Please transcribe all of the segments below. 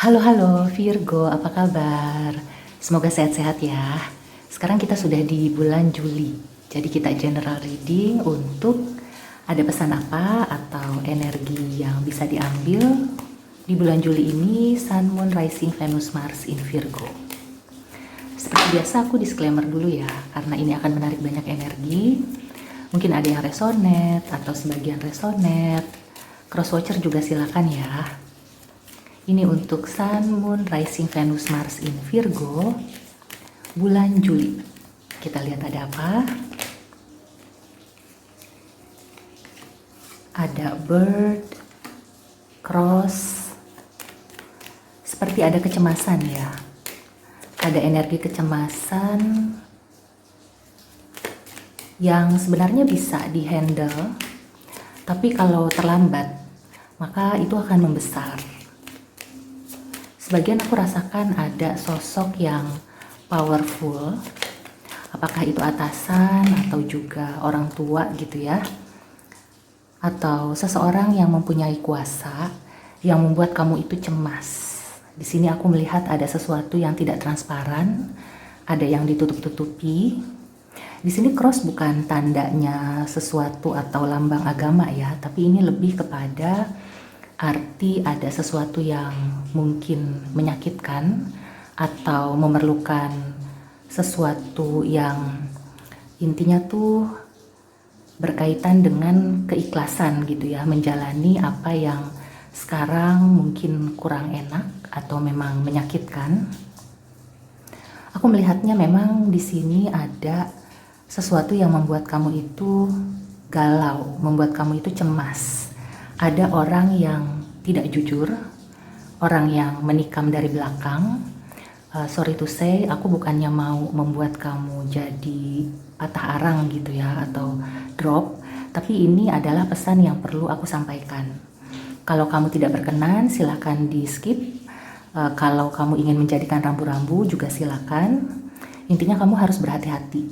Halo halo Virgo, apa kabar? Semoga sehat-sehat ya. Sekarang kita sudah di bulan Juli. Jadi kita general reading untuk ada pesan apa atau energi yang bisa diambil di bulan Juli ini Sun, Moon, Rising, Venus, Mars in Virgo. Seperti biasa aku disclaimer dulu ya, karena ini akan menarik banyak energi. Mungkin ada yang resonate atau sebagian resonate. Crosswatcher juga silakan ya. Ini untuk Sun, Moon, Rising, Venus, Mars in Virgo bulan Juli. Kita lihat ada apa. Ada bird, cross, seperti ada kecemasan ya. Ada energi kecemasan yang sebenarnya bisa dihandle, tapi kalau terlambat, maka itu akan membesar. Sebagian aku rasakan ada sosok yang powerful, apakah itu atasan atau juga orang tua gitu ya, atau seseorang yang mempunyai kuasa yang membuat kamu itu cemas. Di sini aku melihat ada sesuatu yang tidak transparan, ada yang ditutup-tutupi. Di sini cross bukan tandanya sesuatu atau lambang agama ya, tapi ini lebih kepada arti ada sesuatu yang mungkin menyakitkan atau memerlukan sesuatu yang intinya tuh berkaitan dengan keikhlasan gitu ya, menjalani apa yang sekarang mungkin kurang enak atau memang menyakitkan. Aku melihatnya memang di sini ada sesuatu yang membuat kamu itu galau, membuat kamu itu cemas. Ada orang yang tidak jujur, orang yang menikam dari belakang. Sorry to say, aku bukannya mau membuat kamu jadi patah arang gitu ya, atau drop, tapi ini adalah pesan yang perlu aku sampaikan. Kalau kamu tidak berkenan, silakan di skip. Kalau kamu ingin menjadikan rambu-rambu juga silakan. Intinya kamu harus berhati-hati.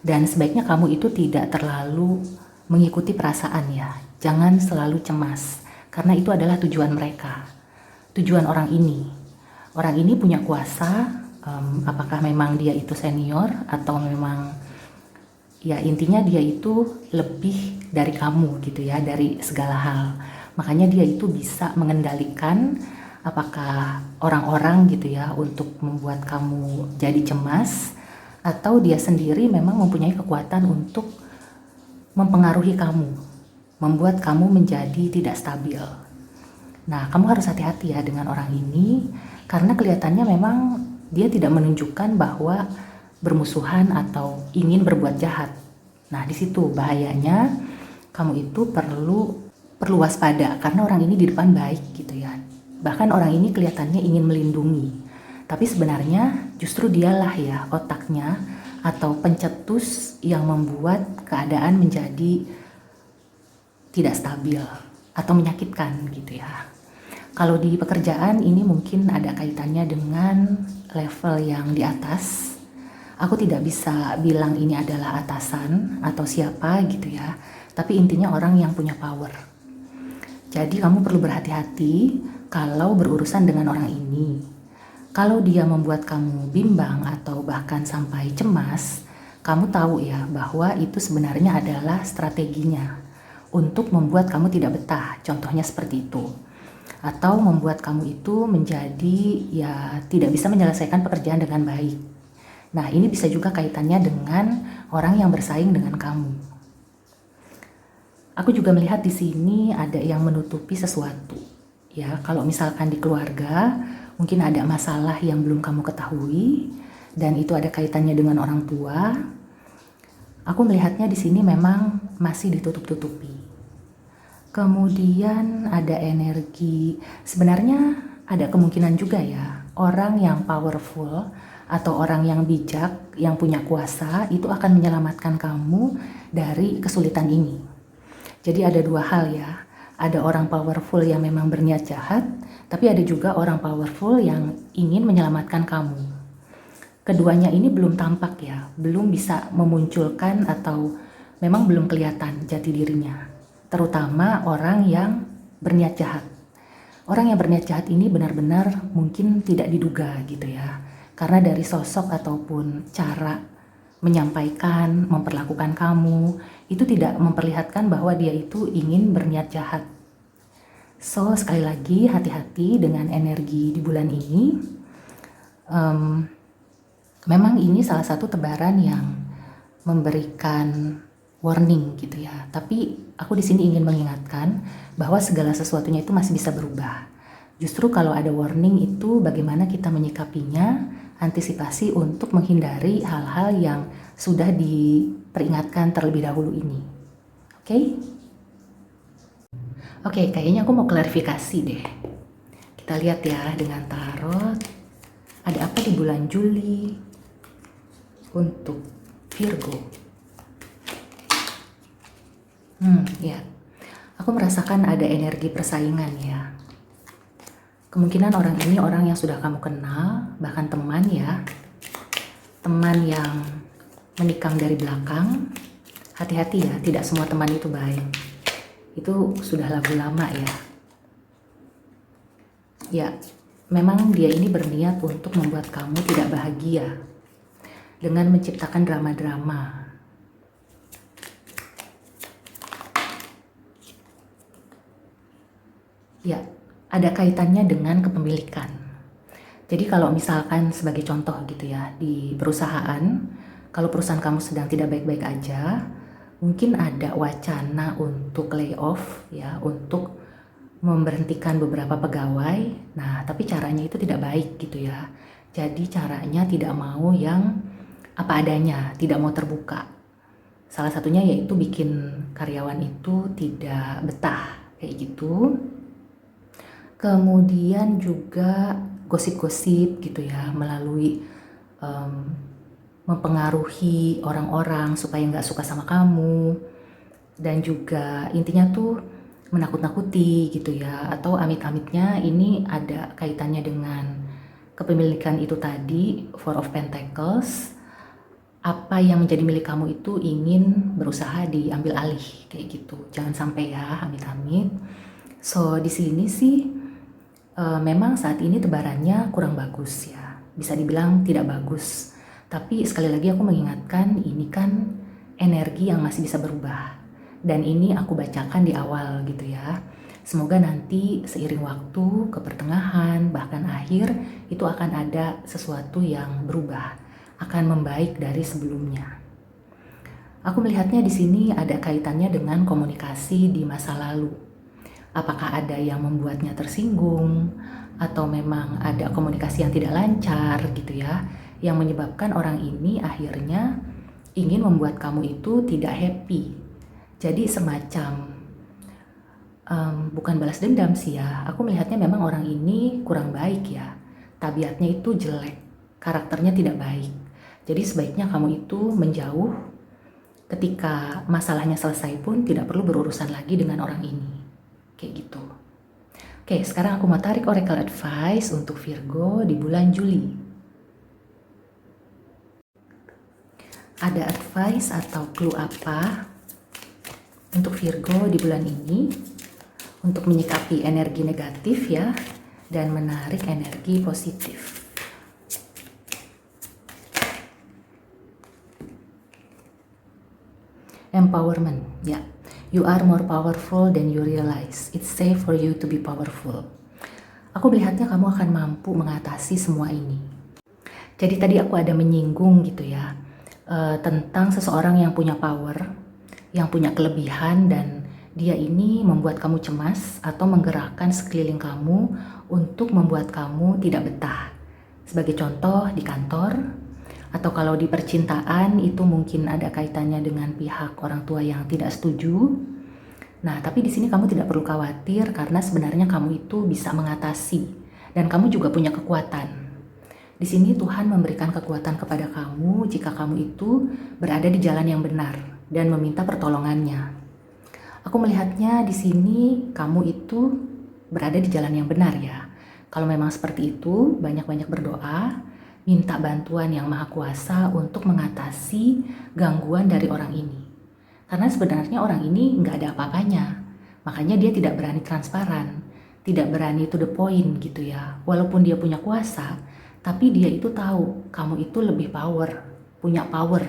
Dan sebaiknya kamu itu tidak terlalu mengikuti perasaan ya. Jangan selalu cemas, karena itu adalah tujuan mereka. Tujuan orang ini. Orang ini punya kuasa, apakah memang dia itu senior atau memang ya intinya dia itu lebih dari kamu gitu ya, dari segala hal. Makanya dia itu bisa mengendalikan apakah orang-orang gitu ya untuk membuat kamu jadi cemas, atau dia sendiri memang mempunyai kekuatan untuk mempengaruhi kamu, membuat kamu menjadi tidak stabil. Nah, kamu harus hati-hati ya dengan orang ini, karena kelihatannya memang dia tidak menunjukkan bahwa bermusuhan atau ingin berbuat jahat. Nah, di situ bahayanya kamu itu perlu waspada, karena orang ini di depan baik gitu ya. Bahkan orang ini kelihatannya ingin melindungi, tapi sebenarnya justru dialah ya otaknya atau pencetus yang membuat keadaan menjadi tidak stabil atau menyakitkan gitu ya. Kalau di pekerjaan ini mungkin ada kaitannya dengan level yang di atas. Aku tidak bisa bilang ini adalah atasan atau siapa gitu ya, tapi intinya orang yang punya power. Jadi kamu perlu berhati-hati kalau berurusan dengan orang ini. Kalau dia membuat kamu bimbang atau bahkan sampai cemas, kamu tahu ya bahwa itu sebenarnya adalah strateginya untuk membuat kamu tidak betah, contohnya seperti itu. Atau membuat kamu itu menjadi ya tidak bisa menyelesaikan pekerjaan dengan baik. Nah, ini bisa juga kaitannya dengan orang yang bersaing dengan kamu. Aku juga melihat di sini ada yang menutupi sesuatu. Ya, kalau misalkan di keluarga, mungkin ada masalah yang belum kamu ketahui dan itu ada kaitannya dengan orang tua. Aku melihatnya di sini memang masih ditutup-tutupi. Kemudian ada energi, sebenarnya ada kemungkinan juga ya, orang yang powerful atau orang yang bijak, yang punya kuasa, itu akan menyelamatkan kamu dari kesulitan ini. Jadi ada dua hal ya, ada orang powerful yang memang berniat jahat, tapi ada juga orang powerful yang ingin menyelamatkan kamu. Keduanya ini belum tampak ya, belum bisa memunculkan atau memang belum kelihatan jati dirinya. Terutama orang yang berniat jahat. Orang yang berniat jahat ini benar-benar mungkin tidak diduga gitu ya. Karena dari sosok ataupun cara menyampaikan, memperlakukan kamu, itu tidak memperlihatkan bahwa dia itu ingin berniat jahat. So, sekali lagi hati-hati dengan energi di bulan ini. Memang ini salah satu tebaran yang memberikan warning gitu ya. Tapi aku di sini ingin mengingatkan bahwa segala sesuatunya itu masih bisa berubah. Justru kalau ada warning itu bagaimana kita menyikapinya, antisipasi untuk menghindari hal-hal yang sudah diperingatkan terlebih dahulu ini. Oke? Oke, kayaknya aku mau klarifikasi deh. Kita lihat ya dengan tarot. Ada apa di bulan Juli untuk Virgo? Ya. Aku merasakan ada energi persaingan ya. Kemungkinan orang ini orang yang sudah kamu kenal, bahkan teman ya. Teman yang menikam dari belakang. Hati-hati ya, tidak semua teman itu baik. Itu sudah lagu lama ya. Ya, memang dia ini berniat untuk membuat kamu tidak bahagia dengan menciptakan drama-drama. Ya, ada kaitannya dengan kepemilikan. Jadi kalau misalkan sebagai contoh gitu ya, di perusahaan, kalau perusahaan kamu sedang tidak baik-baik aja, mungkin ada wacana untuk layoff ya, untuk memberhentikan beberapa pegawai. Nah, tapi caranya itu tidak baik gitu ya. Jadi caranya tidak mau yang apa adanya, tidak mau terbuka. Salah satunya yaitu bikin karyawan itu tidak betah kayak gitu. Kemudian juga gosip-gosip gitu ya, melalui mempengaruhi orang-orang supaya nggak suka sama kamu. Dan juga intinya tuh menakut-nakuti gitu ya. Atau amit-amitnya ini ada kaitannya dengan kepemilikan itu tadi, Four of Pentacles. Apa yang menjadi milik kamu itu ingin berusaha diambil alih kayak gitu. Jangan sampai ya, amit-amit. So di sini sih memang saat ini tebarannya kurang bagus ya, bisa dibilang tidak bagus. Tapi sekali lagi aku mengingatkan ini kan energi yang masih bisa berubah. Dan ini aku bacakan di awal gitu ya. Semoga nanti seiring waktu ke pertengahan bahkan akhir itu akan ada sesuatu yang berubah, akan membaik dari sebelumnya. Aku melihatnya di sini ada kaitannya dengan komunikasi di masa lalu. Apakah ada yang membuatnya tersinggung atau memang ada komunikasi yang tidak lancar gitu ya, yang menyebabkan orang ini akhirnya ingin membuat kamu itu tidak happy. Jadi semacam bukan balas dendam sih ya, aku melihatnya memang orang ini kurang baik ya, tabiatnya itu jelek, karakternya tidak baik. Jadi sebaiknya kamu itu menjauh, ketika masalahnya selesai pun tidak perlu berurusan lagi dengan orang ini. Kayak gitu. Oke, sekarang aku mau tarik oracle advice untuk Virgo di bulan Juli. Ada advice atau clue apa untuk Virgo di bulan ini untuk menyikapi energi negatif ya, dan menarik energi positif. Empowerment ya. You are more powerful than you realize. It's safe for you to be powerful. Aku melihatnya kamu akan mampu mengatasi semua ini. Jadi tadi aku ada menyinggung gitu ya, tentang seseorang yang punya power, yang punya kelebihan, dan dia ini membuat kamu cemas atau menggerakkan sekeliling kamu untuk membuat kamu tidak betah. Sebagai contoh di kantor, atau kalau di percintaan itu mungkin ada kaitannya dengan pihak orang tua yang tidak setuju. Nah, tapi di sini kamu tidak perlu khawatir karena sebenarnya kamu itu bisa mengatasi dan kamu juga punya kekuatan. Di sini Tuhan memberikan kekuatan kepada kamu jika kamu itu berada di jalan yang benar dan meminta pertolongannya. Aku melihatnya di sini kamu itu berada di jalan yang benar ya. Kalau memang seperti itu, banyak-banyak berdoa, minta bantuan yang maha kuasa untuk mengatasi gangguan dari orang ini. Karena sebenarnya orang ini nggak ada apa-apanya, makanya dia tidak berani transparan. tidak berani to the point gitu ya. Walaupun dia punya kuasa, tapi dia itu tahu kamu itu lebih punya power,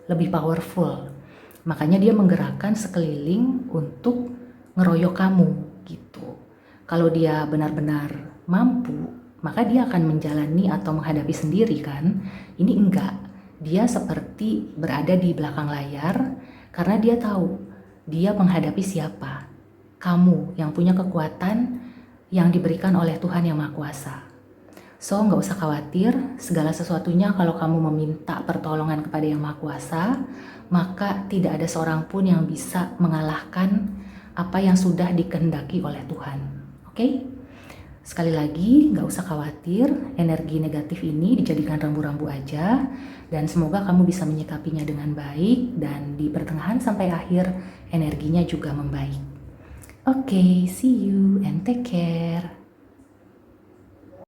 lebih powerful. Makanya dia menggerakkan sekeliling untuk ngeroyok kamu gitu. Kalau dia benar-benar mampu, maka dia akan menjalani atau menghadapi sendiri kan. Ini enggak. Dia seperti berada di belakang layar karena dia tahu dia menghadapi siapa. Kamu yang punya kekuatan yang diberikan oleh Tuhan Yang Maha Kuasa. So, nggak usah khawatir, segala sesuatunya kalau kamu meminta pertolongan kepada Yang Maha Kuasa, maka tidak ada seorang pun yang bisa mengalahkan apa yang sudah dikehendaki oleh Tuhan. Oke? Sekali lagi, nggak usah khawatir, energi negatif ini dijadikan rambu-rambu aja, dan semoga kamu bisa menyikapinya dengan baik, dan di pertengahan sampai akhir, energinya juga membaik. Oke, see you and take care.